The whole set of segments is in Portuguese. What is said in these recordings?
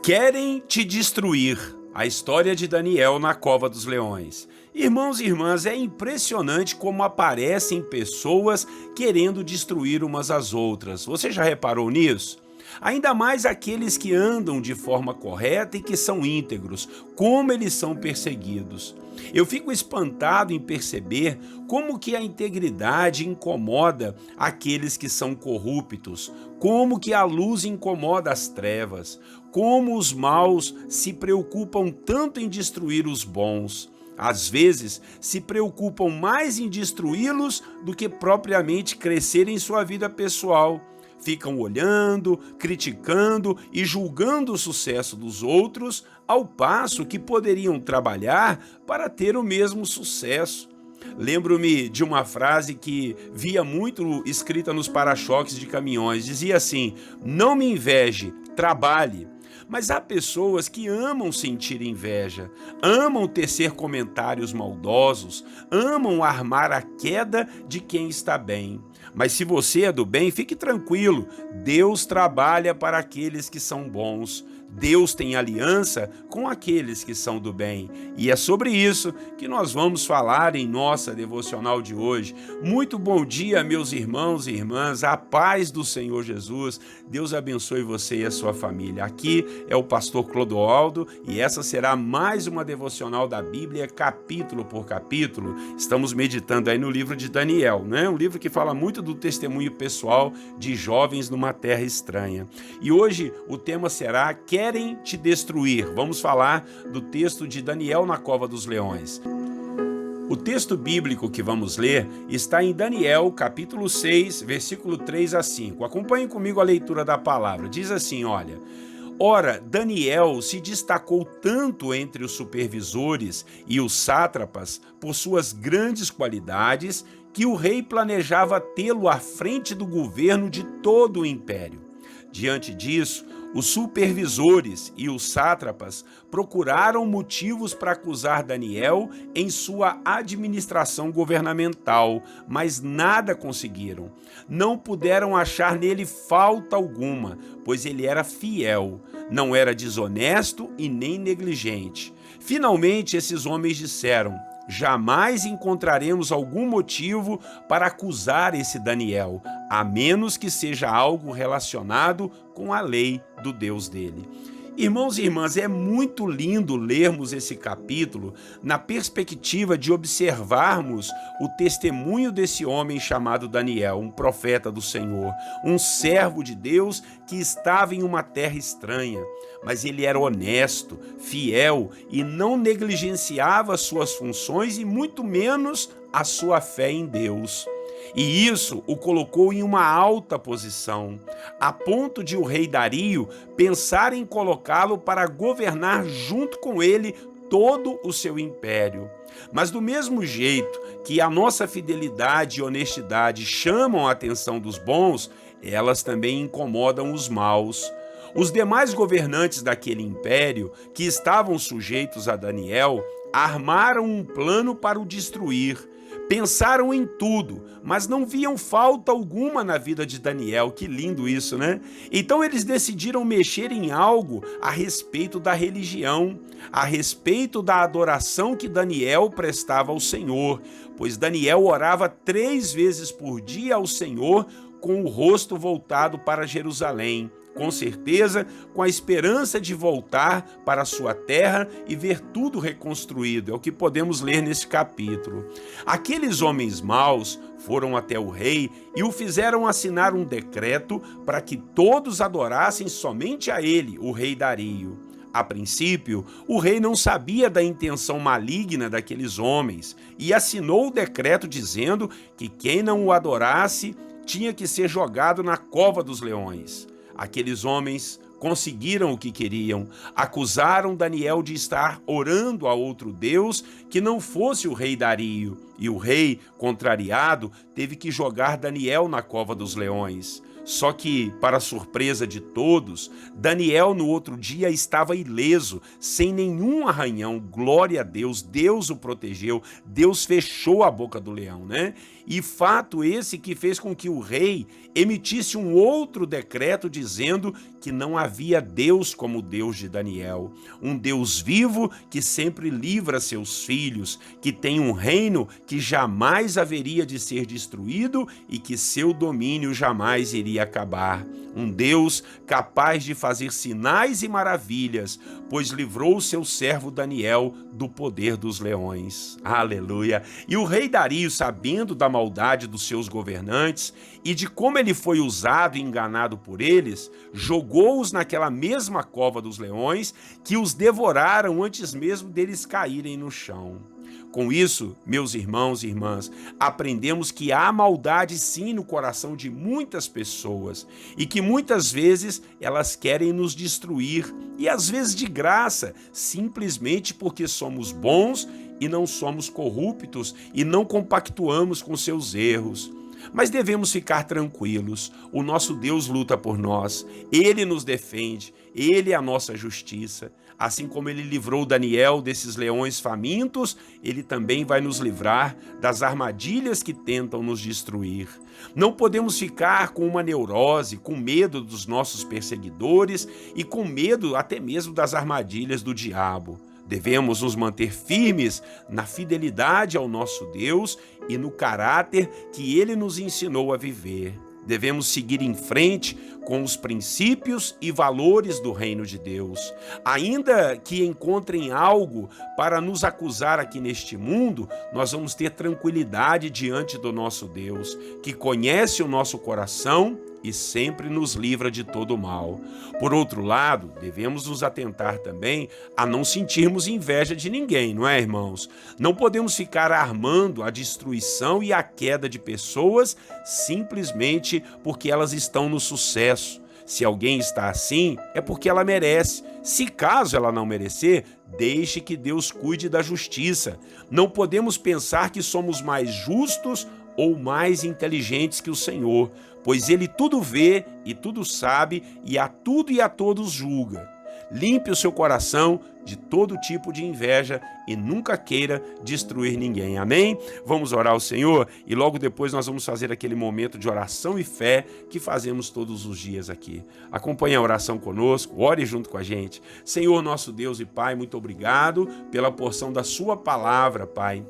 Querem te destruir. A história de Daniel na cova dos leões. Irmãos e irmãs, é impressionante como aparecem pessoas querendo destruir umas às outras. Você já reparou nisso? Ainda mais aqueles que andam de forma correta e que são íntegros, como eles são perseguidos. Eu fico espantado em perceber como que a integridade incomoda aqueles que são corruptos, como que a luz incomoda as trevas, como os maus se preocupam tanto em destruir os bons. Às vezes, se preocupam mais em destruí-los do que propriamente crescer em sua vida pessoal. Ficam olhando, criticando e julgando o sucesso dos outros, ao passo que poderiam trabalhar para ter o mesmo sucesso. Lembro-me de uma frase que via muito escrita nos para-choques de caminhões. Dizia assim: não me inveje, trabalhe. Mas há pessoas que amam sentir inveja, amam tecer comentários maldosos, amam armar a queda de quem está bem. Mas se você é do bem, fique tranquilo, Deus trabalha para aqueles que são bons. Deus tem aliança com aqueles que são do bem. E é sobre isso que nós vamos falar em nossa devocional de hoje. Muito bom dia, meus irmãos e irmãs, a paz do Senhor Jesus. Deus abençoe você e a sua família. Aqui é o pastor Clodoaldo e essa será mais uma devocional da Bíblia, capítulo por capítulo. Estamos meditando aí no livro de Daniel, né? Um livro que fala muito do testemunho pessoal de jovens numa terra estranha. E hoje o tema será Querem te destruir. Vamos falar do texto de Daniel na cova dos leões. O texto bíblico que vamos ler está em Daniel, capítulo 6, versículo 3 a 5. Acompanhe comigo a leitura da palavra. Diz assim, olha: Ora, Daniel se destacou tanto entre os supervisores e os sátrapas por suas grandes qualidades que o rei planejava tê-lo à frente do governo de todo o império. Diante disso, os supervisores e os sátrapas procuraram motivos para acusar Daniel em sua administração governamental, mas nada conseguiram. Não puderam achar nele falta alguma, pois ele era fiel, não era desonesto e nem negligente. Finalmente, esses homens disseram: jamais encontraremos algum motivo para acusar esse Daniel, a menos que seja algo relacionado com a lei do Deus dele. Irmãos e irmãs, é muito lindo lermos esse capítulo na perspectiva de observarmos o testemunho desse homem chamado Daniel, um profeta do Senhor, um servo de Deus que estava em uma terra estranha, mas ele era honesto, fiel e não negligenciava suas funções e muito menos a sua fé em Deus. E isso o colocou em uma alta posição, a ponto de o rei Dario pensar em colocá-lo para governar junto com ele todo o seu império. Mas do mesmo jeito que a nossa fidelidade e honestidade chamam a atenção dos bons, elas também incomodam os maus. Os demais governantes daquele império, que estavam sujeitos a Daniel, armaram um plano para o destruir. Pensaram em tudo, mas não viam falta alguma na vida de Daniel. Que lindo isso, né? Então eles decidiram mexer em algo a respeito da religião, a respeito da adoração que Daniel prestava ao Senhor, pois Daniel orava 3 vezes por dia ao Senhor com o rosto voltado para Jerusalém, com certeza com a esperança de voltar para a sua terra e ver tudo reconstruído. É o que podemos ler nesse capítulo. Aqueles homens maus foram até o rei e o fizeram assinar um decreto para que todos adorassem somente a ele, o rei Dario. A princípio, o rei não sabia da intenção maligna daqueles homens e assinou o decreto dizendo que quem não o adorasse tinha que ser jogado na cova dos leões. Aqueles homens conseguiram o que queriam, acusaram Daniel de estar orando a outro Deus que não fosse o rei Dario, e o rei, contrariado, teve que jogar Daniel na cova dos leões. Só que, para surpresa de todos, Daniel no outro dia estava ileso, sem nenhum arranhão. Glória a Deus, Deus o protegeu, Deus fechou a boca do leão, né? E fato esse que fez com que o rei emitisse um outro decreto dizendo que não havia Deus como o Deus de Daniel, um Deus vivo que sempre livra seus filhos, que tem um reino que jamais haveria de ser destruído e que seu domínio jamais iria acabar. Um Deus capaz de fazer sinais e maravilhas, pois livrou seu servo Daniel do poder dos leões. Aleluia! E o rei Dario, sabendo da maldade dos seus governantes e de como ele foi usado e enganado por eles, jogou-os naquela mesma cova dos leões que os devoraram antes mesmo deles caírem no chão. Com isso, meus irmãos e irmãs, aprendemos que há maldade sim no coração de muitas pessoas e que muitas vezes elas querem nos destruir e às vezes de graça, simplesmente porque somos bons e não somos corruptos e não compactuamos com seus erros. Mas devemos ficar tranquilos, o nosso Deus luta por nós, Ele nos defende, Ele é a nossa justiça. Assim como Ele livrou Daniel desses leões famintos, Ele também vai nos livrar das armadilhas que tentam nos destruir. Não podemos ficar com uma neurose, com medo dos nossos perseguidores e com medo até mesmo das armadilhas do diabo. Devemos nos manter firmes na fidelidade ao nosso Deus e no caráter que Ele nos ensinou a viver. Devemos seguir em frente com os princípios e valores do reino de Deus. Ainda que encontrem algo para nos acusar aqui neste mundo, nós vamos ter tranquilidade diante do nosso Deus, que conhece o nosso coração e sempre nos livra de todo mal. Por outro lado, devemos nos atentar também a não sentirmos inveja de ninguém, não é, irmãos? Não podemos ficar armando a destruição e a queda de pessoas simplesmente porque elas estão no sucesso. Se alguém está assim, é porque ela merece. Se caso ela não merecer, deixe que Deus cuide da justiça. Não podemos pensar que somos mais justos ou mais inteligentes que o Senhor, pois Ele tudo vê e tudo sabe e a tudo e a todos julga. Limpe o seu coração de todo tipo de inveja e nunca queira destruir ninguém. Amém? Vamos orar ao Senhor e logo depois nós vamos fazer aquele momento de oração e fé que fazemos todos os dias aqui. Acompanhe a oração conosco, ore junto com a gente. Senhor, nosso Deus e Pai, muito obrigado pela porção da sua palavra, Pai,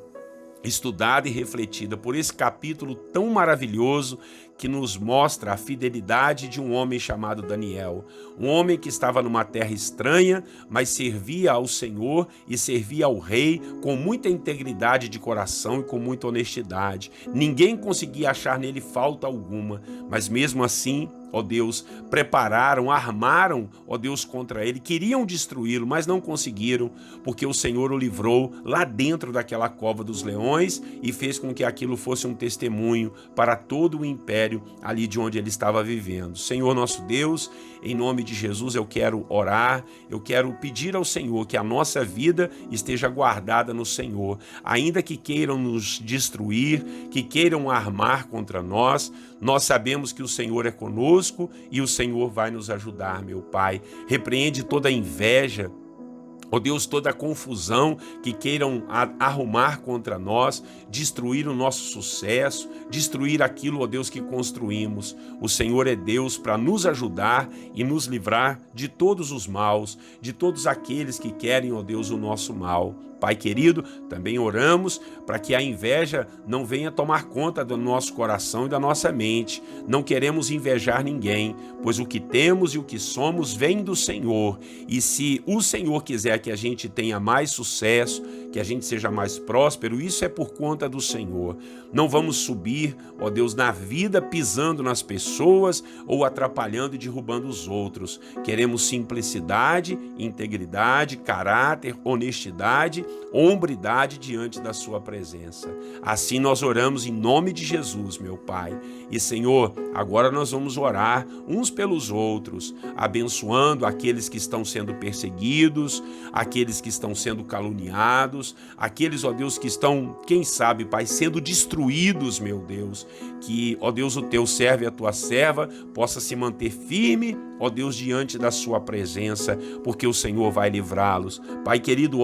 estudada e refletida por esse capítulo tão maravilhoso que nos mostra a fidelidade de um homem chamado Daniel, um homem que estava numa terra estranha, mas servia ao Senhor e servia ao rei com muita integridade de coração e com muita honestidade. Ninguém conseguia achar nele falta alguma, mas mesmo assim, ó Deus, prepararam, armaram, ó Deus, contra ele, queriam destruí-lo, mas não conseguiram, porque o Senhor o livrou lá dentro daquela cova dos leões e fez com que aquilo fosse um testemunho para todo o império ali de onde ele estava vivendo. Senhor nosso Deus, em nome de Jesus eu quero orar, eu quero pedir ao Senhor que a nossa vida esteja guardada no Senhor, ainda que queiram nos destruir, que queiram armar contra nós, nós sabemos que o Senhor é conosco e o Senhor vai nos ajudar, meu Pai. Repreende toda a inveja, ó Deus, toda a confusão que queiram arrumar contra nós, destruir o nosso sucesso, destruir aquilo, ó Deus, que construímos. O Senhor é Deus para nos ajudar e nos livrar de todos os maus, de todos aqueles que querem, ó Deus, o nosso mal. Pai querido, também oramos para que a inveja não venha tomar conta do nosso coração e da nossa mente. Não queremos invejar ninguém, pois o que temos e o que somos vem do Senhor. E se o Senhor quiser que a gente tenha mais sucesso, que a gente seja mais próspero, isso é por conta do Senhor. Não vamos subir, ó Deus, na vida pisando nas pessoas ou atrapalhando e derrubando os outros. Queremos simplicidade, integridade, caráter, honestidade, hombridade diante da sua presença. Assim nós oramos em nome de Jesus, meu Pai. E Senhor, agora nós vamos orar uns pelos outros, abençoando aqueles que estão sendo perseguidos, aqueles que estão sendo caluniados, enfermos, aqueles, ó Deus, que estão, quem sabe, Pai, sendo destruídos, meu Deus, que, ó Deus, o teu servo e a tua serva possa se manter firme, ó Deus, diante da sua presença, porque o Senhor vai livrá-los. Pai querido,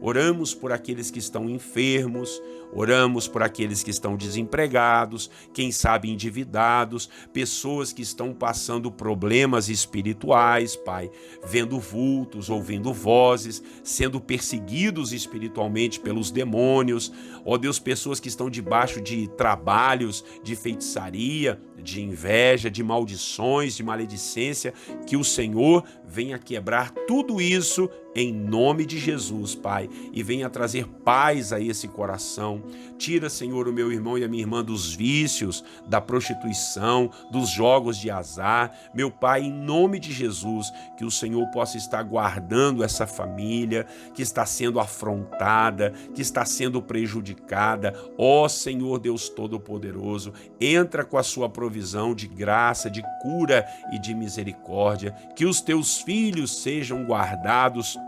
oramos por aqueles que estão enfermos, oramos por aqueles que estão desempregados, quem sabe endividados, pessoas que estão passando problemas espirituais, Pai, vendo vultos, ouvindo vozes, sendo perseguidos espiritualmente pelos demônios, ó Deus, pessoas que estão debaixo de trabalhos de feitiçaria, de inveja, de maldições, de maledicência, que o Senhor venha quebrar tudo isso em nome de Jesus, Pai, e venha trazer paz a esse coração. Tira, Senhor, o meu irmão e a minha irmã dos vícios, da prostituição, dos jogos de azar. Meu Pai, em nome de Jesus, que o Senhor possa estar guardando essa família que está sendo afrontada, que está sendo prejudicada. Ó Senhor Deus Todo-Poderoso, entra com a sua provisão de graça, de cura e de misericórdia. Que os teus filhos sejam guardados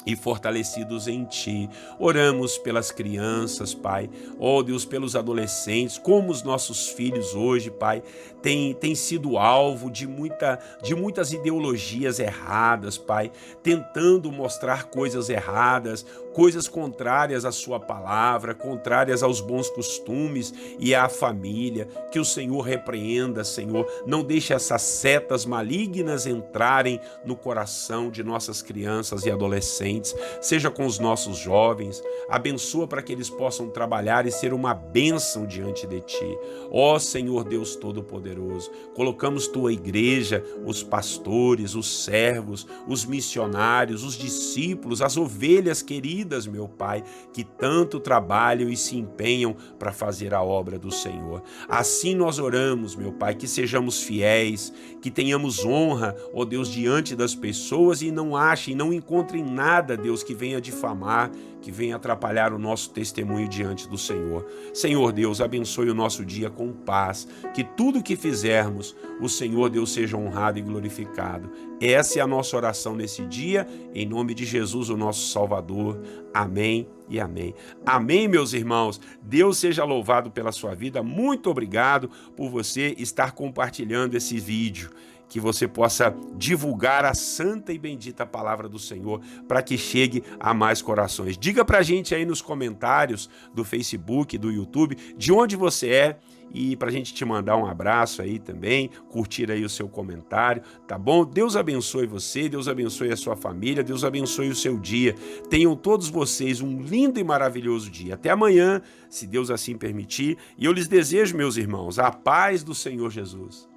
e fortalecidos em Ti. Oramos pelas crianças, Pai, ó Deus, pelos adolescentes, como os nossos filhos hoje, Pai, têm sido alvo de muitas ideologias erradas, Pai, tentando mostrar coisas erradas, coisas contrárias à Sua palavra, contrárias aos bons costumes e à família. Que o Senhor repreenda, Senhor, não deixe essas setas malignas entrarem no coração de nossas crianças e adolescentes. Seja com os nossos jovens, abençoa para que eles possam trabalhar e ser uma bênção diante de Ti. Ó Senhor Deus Todo-Poderoso, colocamos Tua igreja, os pastores, os servos, os missionários, os discípulos, as ovelhas queridas, meu Pai, que tanto trabalham e se empenham para fazer a obra do Senhor. Assim nós oramos, meu Pai, que sejamos fiéis, que tenhamos honra, ó Deus, diante das pessoas e não achem, não encontrem nada, Deus, que venha difamar, que venha atrapalhar o nosso testemunho diante do Senhor. Senhor Deus, abençoe o nosso dia com paz, que tudo que fizermos, o Senhor Deus seja honrado e glorificado. Essa é a nossa oração nesse dia, em nome de Jesus, o nosso Salvador. Amém e amém. Amém, meus irmãos. Deus seja louvado pela sua vida. Muito obrigado por você estar compartilhando esse vídeo. Que você possa divulgar a santa e bendita palavra do Senhor para que chegue a mais corações. Diga pra gente aí nos comentários do Facebook, do YouTube, de onde você é, e pra gente te mandar um abraço aí também, curtir aí o seu comentário, tá bom? Deus abençoe você, Deus abençoe a sua família, Deus abençoe o seu dia. Tenham todos vocês um lindo e maravilhoso dia. Até amanhã, se Deus assim permitir, e eu lhes desejo, meus irmãos, a paz do Senhor Jesus.